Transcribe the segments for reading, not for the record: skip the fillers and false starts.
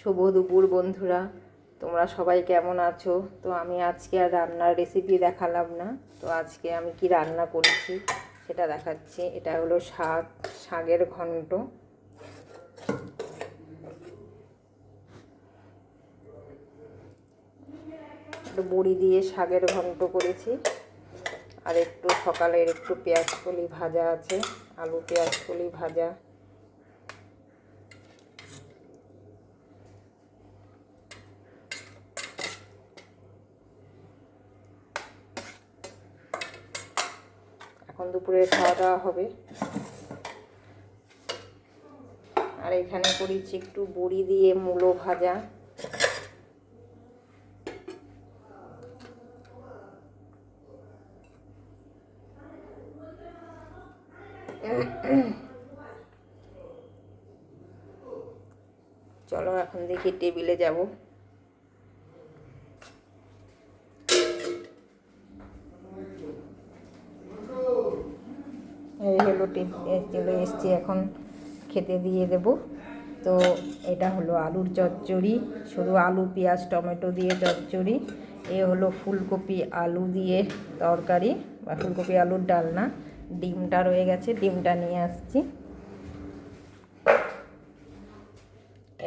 শুভ দুপুর বন্ধুরা, তোমরা সবাই কেমন আছো? তো আমি আজকে আর রান্নার রেসিপি দেখালাম না। তো আজকে আমি কি রান্না করেছি সেটা দেখাচ্ছি। এটা হলো শাকের ঘন্ট। বড়ি দিয়ে শাকের ঘন্ট করেছি। আর একটু সকালের একটু পেঁয়াজ কলি ভাজা আছে, আলু পেঁয়াজ কলি ভাজা। এখন দুপুরে খাওয়া দাওয়া হবে। আর এখানে করেছি একটু বড়ি দিয়ে মূলো ভাজা। চলো এখন দেখি টেবিলে যাব। এই হলো চলে এসছি, এখন খেতে দিয়ে দেব। তো এটা হলো আলুর চচ্চড়ি, শুধু আলু পেঁয়াজ টমেটো দিয়ে চচ্চড়ি। এ হলো ফুলকপি আলু দিয়ে তরকারি বা ফুলকপি আলুর ডালনা। ডিমটা রয়ে গেছে, ডিমটা নিয়ে আসছি।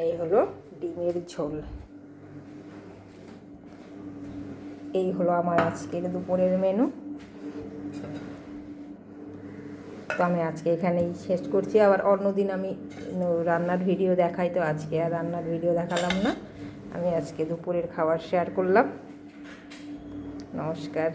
এই হলো ডিমের ঝোল। এই হলো আমার আজকের দুপুরের মেনু। তো আমি আজকে এখানেই শেষ করছি। আবার অন্যদিন আমি রান্নার ভিডিও দেখাই, তো আজকে আর রান্নার ভিডিও দেখালাম না। আমি আজকে দুপুরের খাবার শেয়ার করলাম। নমস্কার।